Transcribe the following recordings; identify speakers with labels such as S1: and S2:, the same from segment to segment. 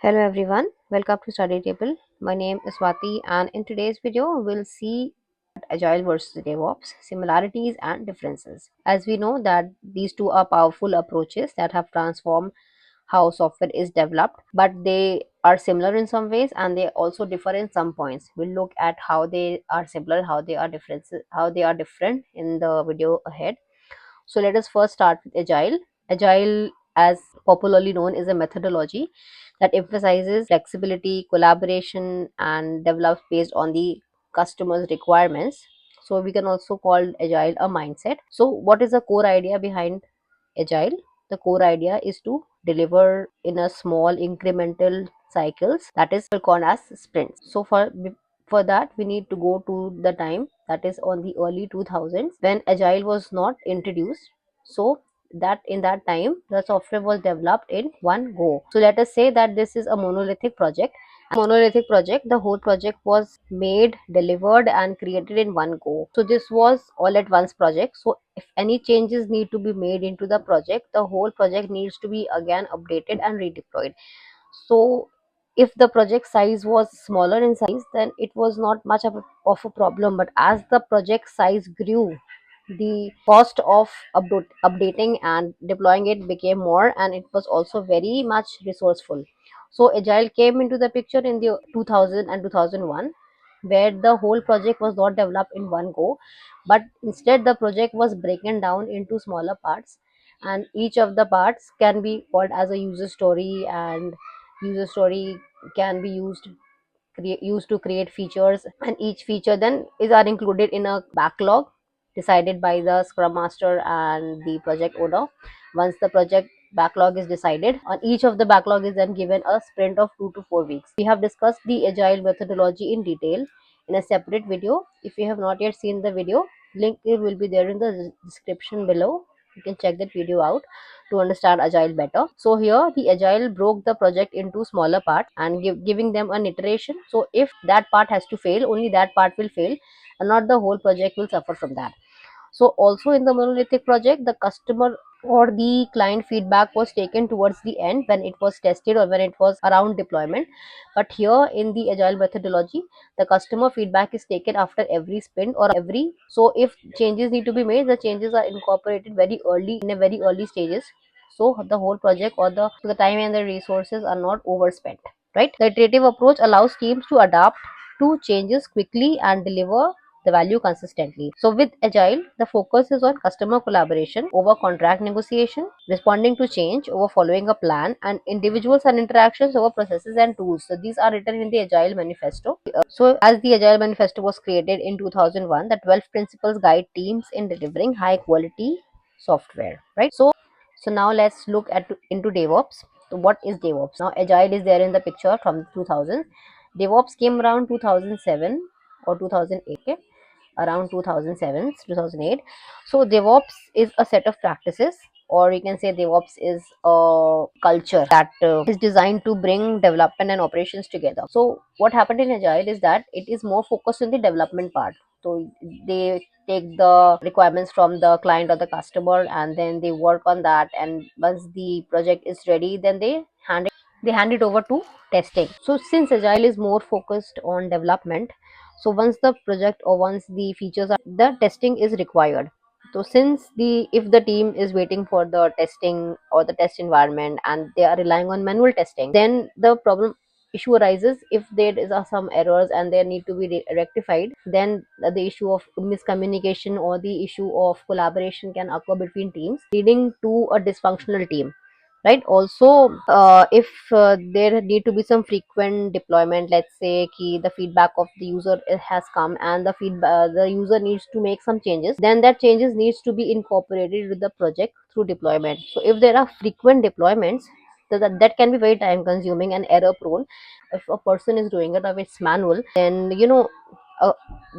S1: Hello everyone, welcome to Studitable. My name is Swati and in today's video we'll see Agile versus DevOps, similarities and differences. As we know that these two are powerful approaches that have transformed how software is developed, but they are similar in some ways and they also differ in some points. We'll look at how they are similar, how they are different in the video ahead. So let us first start with Agile. Agile, as popularly known, is a methodology that emphasizes flexibility, collaboration, and develops based on the customer's requirements. So we can also call Agile a mindset. So what is the core idea behind Agile? The core idea is to deliver in a small incremental cycles, that is called as sprints. So for that we need to go to the time, that is on the early 2000s, when Agile was not introduced. So that in that time the software was developed in one go. So let us say that this is a monolithic project. Monolithic project, the whole project was made, delivered and created in one go. So this was all at once project. So if any changes need to be made into the project, the whole project needs to be again updated and redeployed. So if the project size was smaller in size, then it was not much of a problem, but as the project size grew, the cost of updating and deploying it became more, and it was also very much resourceful. So Agile came into the picture in the 2000 and 2001, where the whole project was not developed in one go, but instead the project was broken down into smaller parts, and each of the parts can be called as a user story, and user story can be used to create features, and each feature then is are included in a backlog decided by the scrum master and the project owner. Once the project backlog is decided, on each of the backlog is then given a sprint of 2 to 4 weeks. We have discussed the Agile methodology in detail in a separate video. If you have not yet seen the video, link it will be there in the description below. You can check that video out to understand Agile better. So here the Agile broke the project into smaller parts and giving them an iteration. So if that part has to fail, only that part will fail and not the whole project will suffer from that. So also in the monolithic project, the customer or the client feedback was taken towards the end when it was tested or when it was around deployment. But here in the Agile methodology, the customer feedback is taken after every sprint or every. So if changes need to be made, the changes are incorporated very early in a very early stages. So the whole project or the time and the resources are not overspent. Right. The iterative approach allows teams to adapt to changes quickly and deliver the value consistently. So with Agile, the focus is on customer collaboration over contract negotiation, responding to change over following a plan, and individuals and interactions over processes and tools. So these are written in the Agile Manifesto. So as the Agile Manifesto was created in 2001, the 12 principles guide teams in delivering high quality software. Right. So now let's look at into DevOps. So what is DevOps? Now Agile is there in the picture from 2000. DevOps came around 2007 or 2008. Okay, around 2007 2008. So DevOps is a set of practices, or you can say DevOps is a culture that is designed to bring development and operations together. So what happened in Agile is that it is more focused on the development part. So they take the requirements from the client or the customer and then they work on that, and once the project is ready, then they hand it over to testing. So since Agile is more focused on development, so once the project or once the features are, the testing is required. So since the if the team is waiting for the testing or the test environment and they are relying on manual testing, then the problem issue arises. If there is some errors and they need to be rectified, then the issue of miscommunication or the issue of collaboration can occur between teams, leading to a dysfunctional team. Right. Also if there need to be some frequent deployment, let's say the feedback of the user has come and the user needs to make some changes, then that changes needs to be incorporated with the project through deployment. So if there are frequent deployments, that can be very time consuming and error prone. If a person is doing it or it's manual, then uh,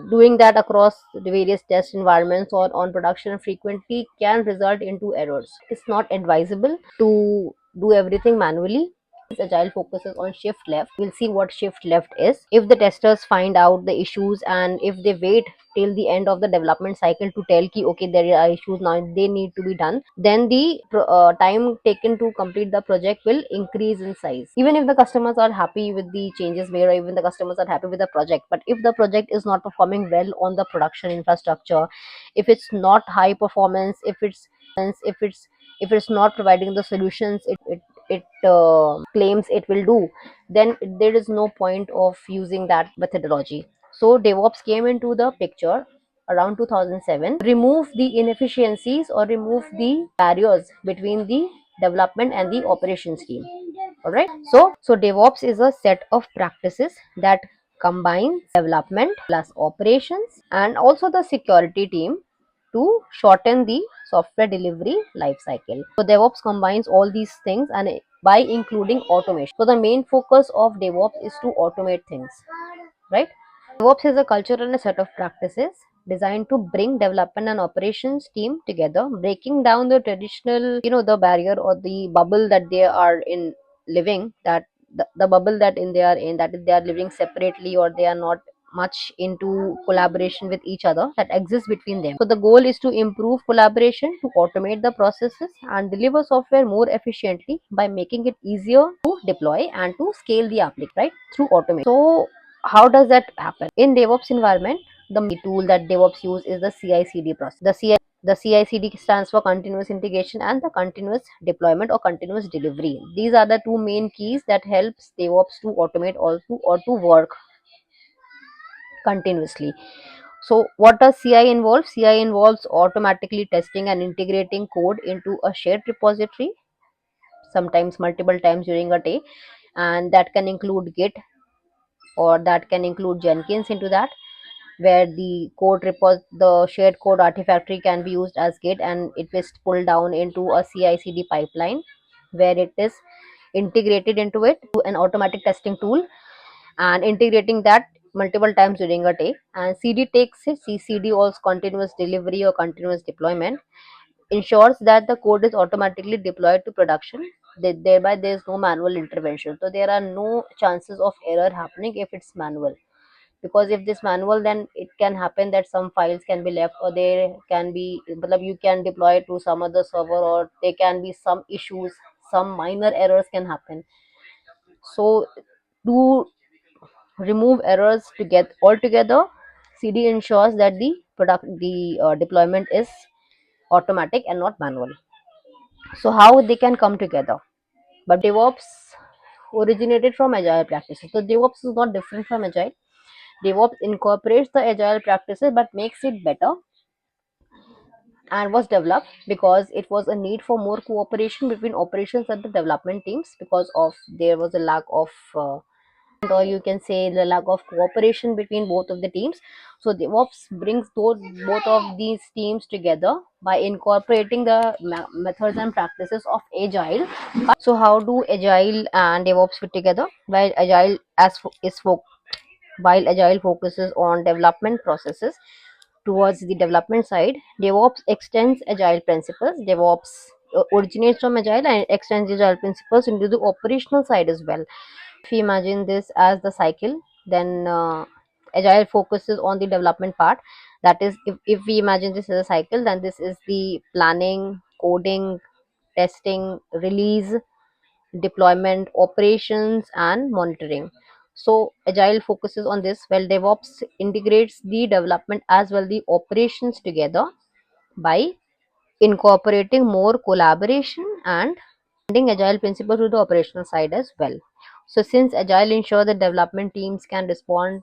S1: doing that across the various test environments or on production frequently can result into errors. It's not advisable to do everything manually. Agile focuses on shift left. We'll see what shift left is. If the testers find out the issues and if they wait till the end of the development cycle to tell ki okay there are issues now they need to be done, then the time taken to complete the project will increase in size. Even if the customers are happy with the changes made, or even the customers are happy with the project, but if the project is not performing well on the production infrastructure, if it's not high performance, if it's not providing the solutions it claims it will do, then there is no point of using that methodology. So DevOps came into the picture around 2007, remove the inefficiencies or remove the barriers between the development and the operations team. All right. So DevOps is a set of practices that combines development plus operations and also the security team to shorten the software delivery lifecycle. So DevOps combines all these things and by including automation. So the main focus of DevOps is to automate things, right? DevOps is a culture and a set of practices designed to bring development and operations team together, breaking down the traditional, the barrier or the bubble that they are in living, that the bubble that in they are in, that is they are living separately or they are not much into collaboration with each other that exists between them. So the goal is to improve collaboration, to automate the processes and deliver software more efficiently by making it easier to deploy and to scale the application, right, through automation. So how does that happen in DevOps environment? The tool that DevOps use is the CI/CD process. The CI/CD stands for continuous integration and the continuous deployment or continuous delivery. These are the two main keys that helps DevOps to automate also or to work continuously. So what does CI involve? CI involves automatically testing and integrating code into a shared repository, sometimes multiple times during a day, and that can include Git or that can include Jenkins into that, where the the shared code artifactory can be used as Git and it is pulled down into a CI/CD pipeline where it is integrated into it to an automatic testing tool and integrating that multiple times during a day. And CD takes it. CCD, also continuous delivery or continuous deployment, ensures that the code is automatically deployed to production. Thereby, there is no manual intervention. So there are no chances of error happening if it's manual, because if this manual, then it can happen that some files can be left or there can be, you can deploy it to some other server or there can be some issues, some minor errors can happen. So to remove errors to get altogether, CD ensures that the deployment is automatic and not manual. So how they can come together? But DevOps originated from agile practices. So DevOps is not different from agile. DevOps incorporates the agile practices but makes it better, and was developed because it was a need for more cooperation between operations and the development teams, because of there was a lack of or you can say the lack of cooperation between both of the teams. So DevOps brings both of these teams together by incorporating the methods and practices of agile. So how do agile and DevOps fit together? While agile focuses on development processes towards the development side, DevOps extends agile principles. DevOps originates from agile and extends agile principles into the operational side as well. If we imagine this as the cycle, then agile focuses on the development part. That is, if we imagine this as a cycle, then this is the planning, coding, testing, release, deployment, operations, and monitoring. So agile focuses on this, while DevOps integrates the development as well the operations together by incorporating more collaboration and blending agile principles to the operational side as well. So since agile ensures that development teams can respond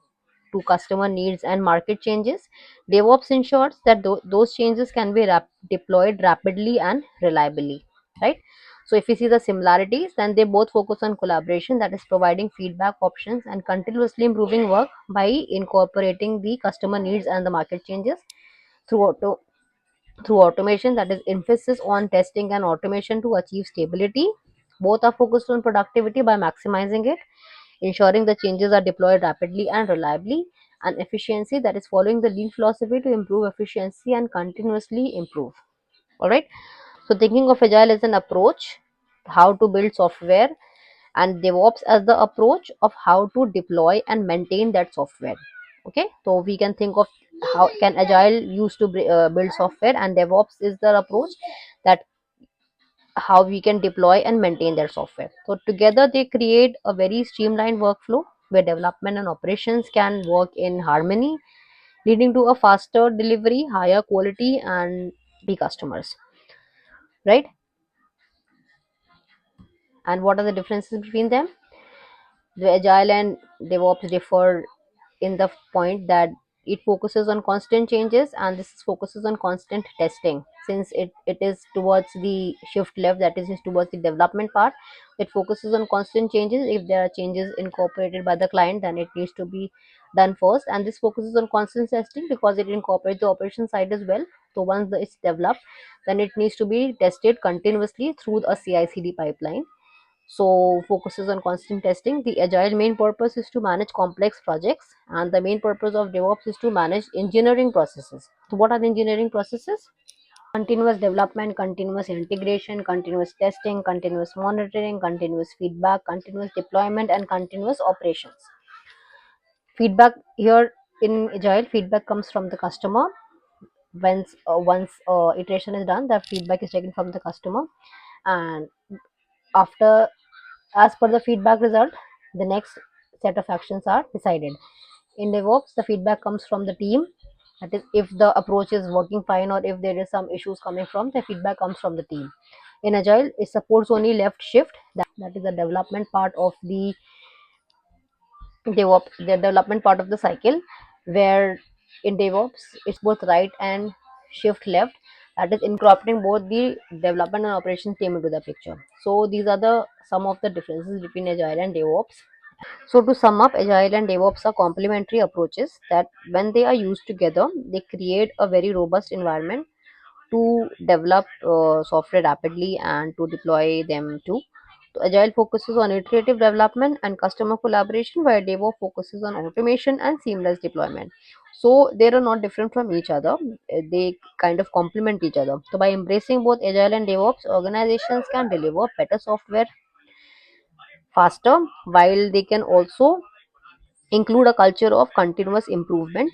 S1: to customer needs and market changes, DevOps ensures that those changes can be deployed rapidly and reliably, right? So if you see the similarities, then they both focus on collaboration, that is providing feedback options and continuously improving work by incorporating the customer needs and the market changes through automation, that is emphasis on testing and automation to achieve stability. Both are focused on productivity by maximizing it, ensuring the changes are deployed rapidly and reliably, and efficiency, that is following the lean philosophy to improve efficiency and continuously improve. All right. So thinking of agile as an approach how to build software and DevOps as the approach of how to deploy and maintain that software. Okay, so we can think of how can Agile use to build software, and DevOps is the approach that how we can deploy and maintain their software. So together they create a very streamlined workflow where development and operations can work in harmony, leading to a faster delivery, higher quality, and the customers, right? And what are the differences between them? The Agile and DevOps differ in the point that it focuses on constant changes, and this focuses on constant testing. Since it is towards the shift left, that is towards the development part, it focuses on constant changes. If there are changes incorporated by the client, then it needs to be done first, and this focuses on constant testing because it incorporates the operation side as well. So once it's developed, then it needs to be tested continuously through a CI/CD pipeline. So focuses on constant testing. The Agile main purpose is to manage complex projects, and the main purpose of DevOps is to manage engineering processes. So what are the engineering processes? Continuous development, continuous integration, continuous testing, continuous monitoring, continuous feedback, continuous deployment, and continuous operations. Feedback here in Agile, feedback comes from the customer. Once iteration is done, the feedback is taken from the customer, and after, as per the feedback result, the next set of actions are decided. In DevOps, the feedback comes from the team. That is, if the approach is working fine or if there is some issues coming from, the feedback comes from the team. In Agile, it supports only left shift. That is the development part of the DevOps, the development part of the cycle, where in DevOps it's both right and shift left. That is incorporating both the development and operations team into the picture. So these are the some of the differences between Agile and DevOps. So to sum up, Agile and DevOps are complementary approaches that when they are used together, they create a very robust environment to develop software rapidly and to deploy them too. So Agile focuses on iterative development and customer collaboration, while DevOps focuses on automation and seamless deployment. So they are not different from each other. They kind of complement each other. So by embracing both Agile and DevOps, organizations can deliver better software faster, while they can also include a culture of continuous improvement.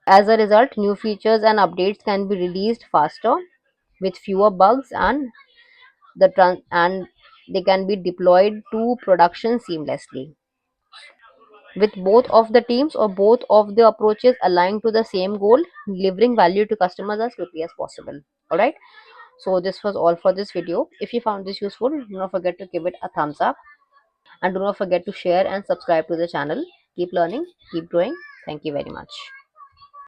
S1: As a result, new features and updates can be released faster with fewer bugs, and and they can be deployed to production seamlessly with both of the teams or both of the approaches aligned to the same goal, delivering value to customers as quickly as possible. All right, so this was all for this video. If you found this useful, do not forget to give it a thumbs up, and do not forget to share and subscribe to the channel. Keep learning, keep growing. Thank you very much.